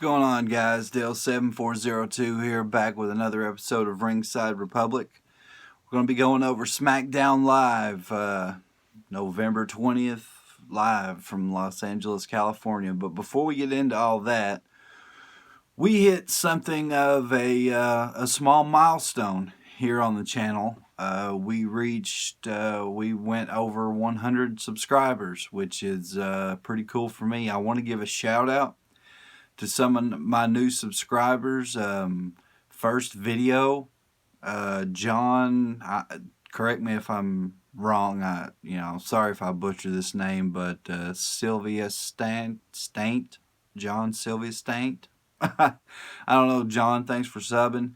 going on, guys? Dale7402 here, back with another episode of Ringside Republic. We're going to be going over Smackdown Live, November 20th, live from Los Angeles, California. But before we get into all that, we hit something of a small milestone here on the channel. We went over 100 subscribers, which is pretty cool for me. I want to give a shout out to some of my new subscribers. First video, John, correct me if I'm wrong, sorry if I butcher this name, but Sylvia Staint, John Sylvia Staint. I don't know, John, thanks for subbing.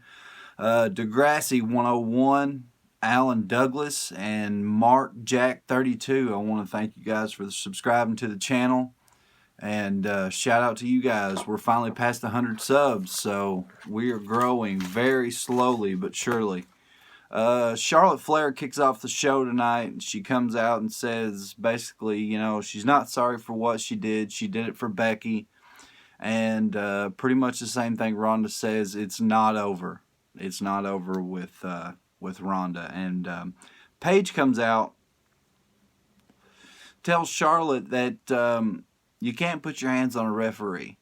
Degrassi 101, Alan Douglas, and Mark Jack 32. I want to thank you guys for subscribing to the channel. And shout out to you guys. We're finally past 100 subs, so we are growing very slowly but surely. Charlotte Flair kicks off the show tonight, and she comes out and says, basically, she's not sorry for what she did. She did it for Becky. And pretty much the same thing Ronda says. It's not over. It's not over with Ronda. And Paige comes out, tells Charlotte that you can't put your hands on a referee.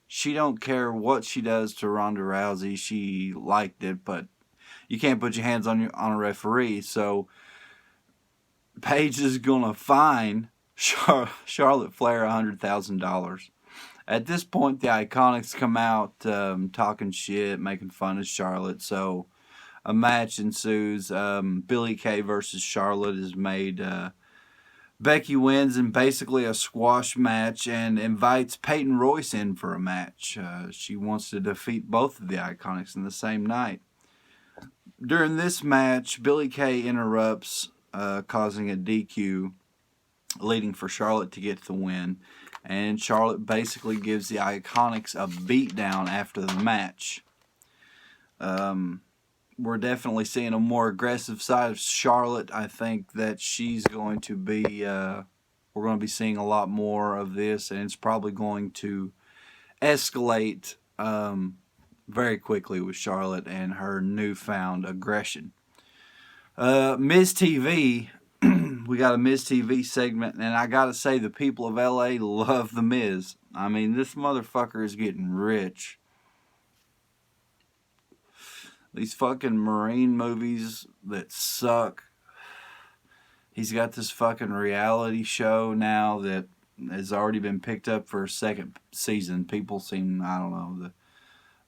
She don't care what she does to Ronda Rousey. She liked it, but you can't put your hands on a referee. So Paige is gonna fine Charlotte Flair $100,000. At this point, the Iconics come out talking shit, making fun of Charlotte. So a match ensues. Billie Kay versus Charlotte is made. Becky wins in basically a squash match and invites Peyton Royce in for a match. She wants to defeat both of the Iconics in the same night. During this match, Billie Kay interrupts, causing a DQ, leading for Charlotte to get the win. And Charlotte basically gives the Iconics a beatdown after the match. We're definitely seeing a more aggressive side of Charlotte. I think that she's going to be, we're going to be seeing a lot more of this, and it's probably going to escalate very quickly with Charlotte and her newfound aggression. Miz TV, we got a Miz TV segment, and I gotta say, the people of LA love the Miz. I mean, this motherfucker is getting rich. These fucking Marine movies that suck. He's got this fucking reality show now that has already been picked up for a second season. People seem, I don't know,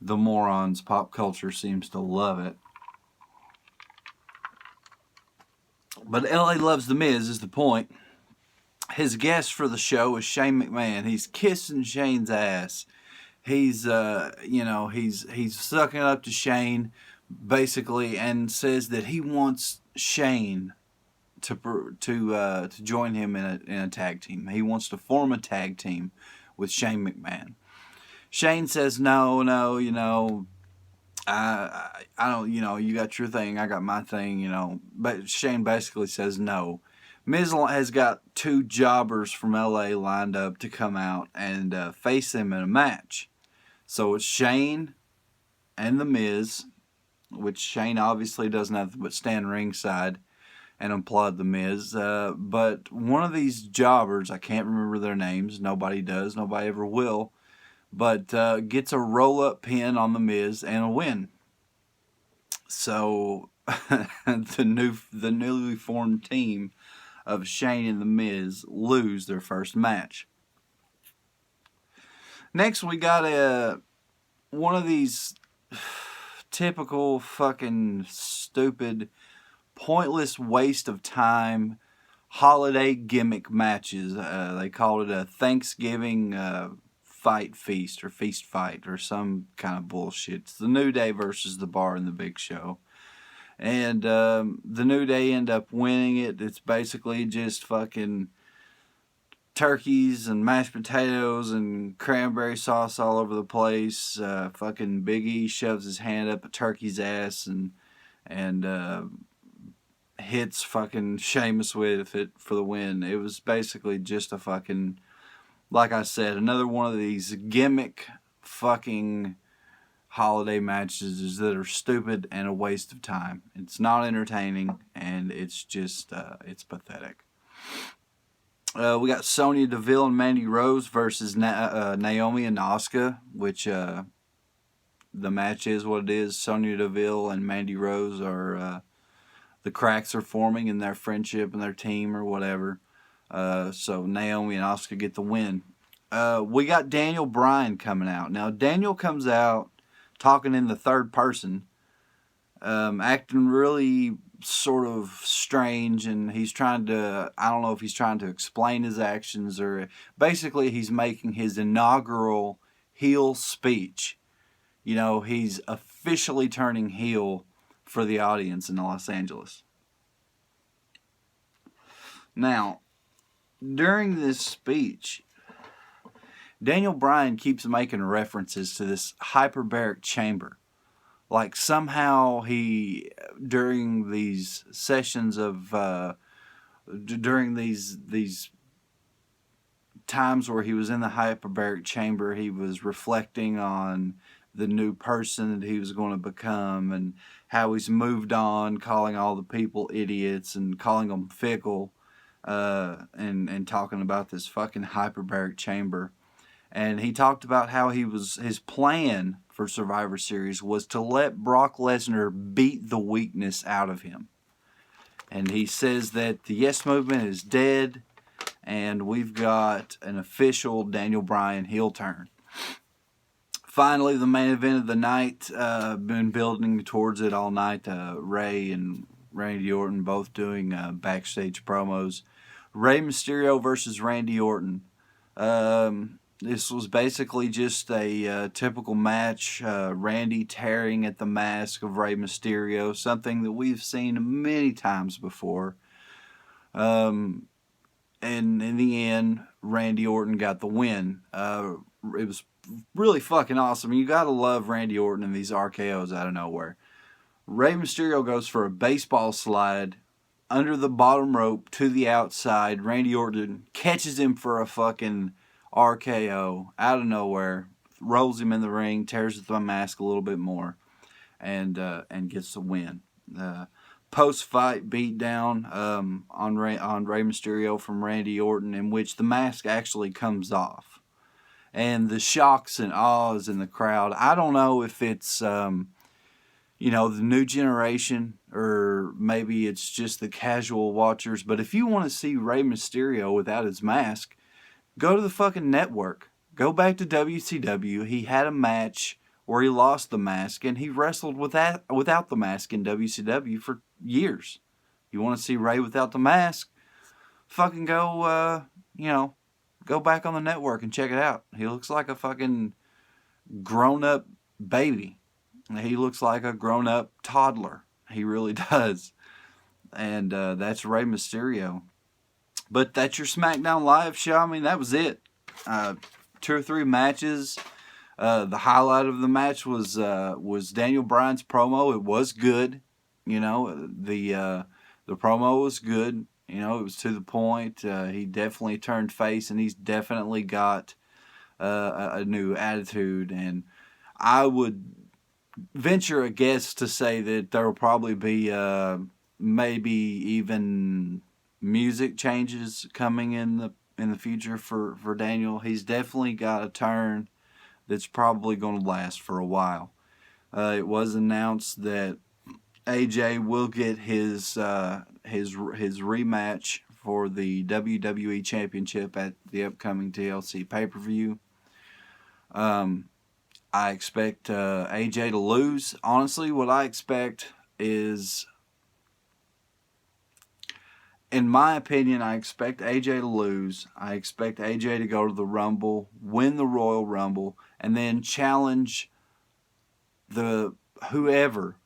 the morons, pop culture seems to love it. But LA loves the Miz is the point. His guest for the show is Shane McMahon. He's kissing Shane's ass. He's he's sucking up to Shane, basically, and says that he wants Shane to join him in a tag team. He wants to form a tag team with Shane McMahon. Shane says no, I don't, you got your thing, I got my thing, but Shane basically says no. Miz has got two jobbers from LA lined up to come out and face him in a match. So it's Shane and the Miz, which Shane obviously doesn't have but stand ringside and applaud the Miz. But one of these jobbers, I can't remember their names, nobody does, nobody ever will, but gets a roll-up pin on the Miz and a win. So the newly formed team of Shane and the Miz lose their first match. Next, we got one of these typical fucking stupid, pointless waste of time holiday gimmick matches. They called it a Thanksgiving fight feast or feast fight or some kind of bullshit. It's the New Day versus the Bar and the Big Show. And the New Day end up winning it. It's basically just fucking turkeys and mashed potatoes and cranberry sauce all over the place. Fucking Big E shoves his hand up a turkey's ass and hits fucking Sheamus with it for the win. It was basically just a fucking like I said, another one of these gimmick fucking holiday matches that are stupid and a waste of time. It's not entertaining, and it's just, it's pathetic. We got Sonya Deville and Mandy Rose versus Naomi and Asuka, which the match is what it is. Sonya Deville and Mandy Rose are, the cracks are forming in their friendship and their team or whatever. So Naomi and Asuka get the win. We got Daniel Bryan coming out. Now, Daniel comes out talking in the third person, acting really sort of strange, and he's trying to, I don't know if he's trying to explain his actions, or basically he's making his inaugural heel speech. You know, he's officially turning heel for the audience in Los Angeles. Now, during this speech, Daniel Bryan keeps making references to this hyperbaric chamber. Like somehow he, during these sessions of, during these times where he was in the hyperbaric chamber, he was reflecting on the new person that he was going to become and how he's moved on, calling all the people idiots and calling them fickle, and talking about this fucking hyperbaric chamber. And he talked about how his plan for Survivor Series was to let Brock Lesnar beat the weakness out of him. And he says that the Yes Movement is dead, and we've got an official Daniel Bryan heel turn. Finally, the main event of the night, been building towards it all night. Ray and Randy Orton both doing backstage promos. Rey Mysterio versus Randy Orton. This was basically just a typical match. Randy tearing at the mask of Rey Mysterio, something that we've seen many times before. And in the end, Randy Orton got the win. It was really fucking awesome. You gotta love Randy Orton and these RKOs out of nowhere. Rey Mysterio goes for a baseball slide under the bottom rope to the outside. Randy Orton catches him for a fucking RKO out of nowhere, rolls him in the ring, tears the mask a little bit more, and gets the win. Post-fight beatdown on Rey Mysterio from Randy Orton, in which the mask actually comes off, and the shocks and awes in the crowd. I don't know if it's the new generation, or maybe it's just the casual watchers. But if you want to see Rey Mysterio without his mask, go to the fucking network. Go back to WCW. He had a match where he lost the mask, and he wrestled without the mask in WCW for years. You want to see Rey without the mask? Fucking go, go back on the network and check it out. He looks like a fucking grown-up baby. He looks like a grown-up toddler. He really does. And that's Rey Mysterio. But that's your Smackdown Live show. I mean, that was it. 2 or 3 matches. The highlight of the match was Daniel Bryan's promo. It was good. The promo was good. It was to the point. He definitely turned face, and he's definitely got a new attitude. And I would venture a guess to say that there will probably be maybe even music changes coming in the future for Daniel. He's definitely got a turn that's probably going to last for a while. It was announced that AJ will get his rematch for the WWE Championship at the upcoming TLC pay-per-view. I expect AJ to lose. Honestly, what I expect is, in my opinion, I expect AJ to lose. I expect AJ to go to the Rumble, win the Royal Rumble, and then challenge whoever,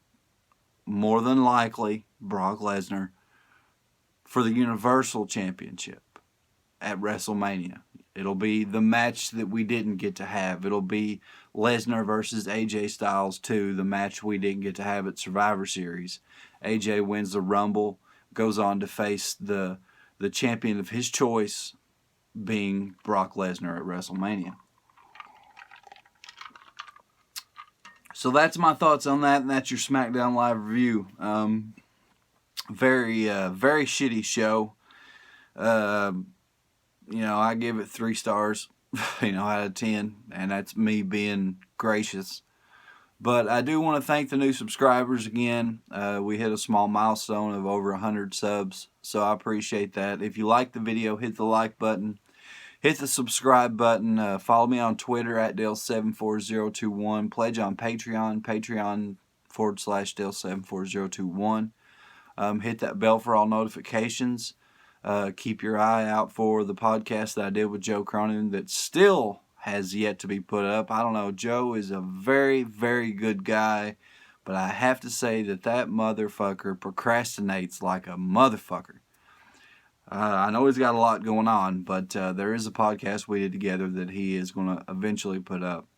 more than likely Brock Lesnar, for the Universal Championship at WrestleMania. It'll be the match that we didn't get to have. It'll be Lesnar versus AJ Styles 2, the match we didn't get to have at Survivor Series. AJ wins the Rumble, goes on to face the champion of his choice, being Brock Lesnar at WrestleMania. So that's my thoughts on that, and that's your SmackDown Live review. Very shitty show. I give it 3 stars, out of 10, and that's me being gracious. But I do want to thank the new subscribers again. We hit a small milestone of over 100 subs, so I appreciate that. If you like the video, hit the like button. Hit the subscribe button. Follow me on Twitter at Dale74021. Pledge on Patreon, Patreon.com/Dale74021. Hit that bell for all notifications. Keep your eye out for the podcast that I did with Joe Cronin that still has yet to be put up. I don't know. Joe is a very, very good guy, but I have to say that motherfucker procrastinates like a motherfucker. I know he's got a lot going on, but there is a podcast we did together that he is going to eventually put up.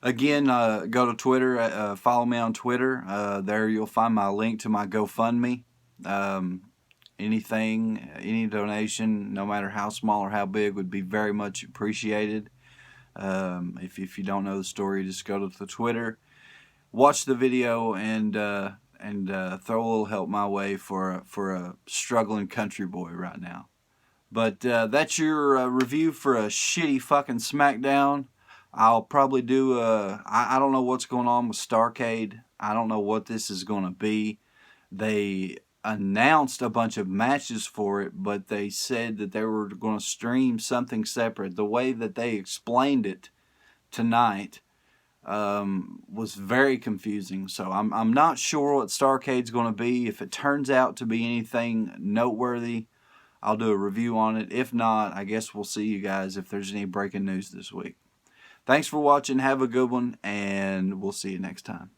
Again, go to Twitter, follow me on Twitter. There you'll find my link to my GoFundMe. Anything, any donation, no matter how small or how big, would be very much appreciated. If you don't know the story, just go to the Twitter, watch the video, and throw a little help my way for a struggling country boy right now. But that's your review for a shitty fucking SmackDown. I'll probably do I don't know what's going on with Starrcade. I don't know what this is going to be. They announced a bunch of matches for it, but they said that they were going to stream something separate. The way that they explained it tonight was very confusing. So I'm not sure what Starrcade's going to be. If it turns out to be anything noteworthy, I'll do a review on it. If not, I guess we'll see you guys if there's any breaking news this week. Thanks for watching. Have a good one, and we'll see you next time.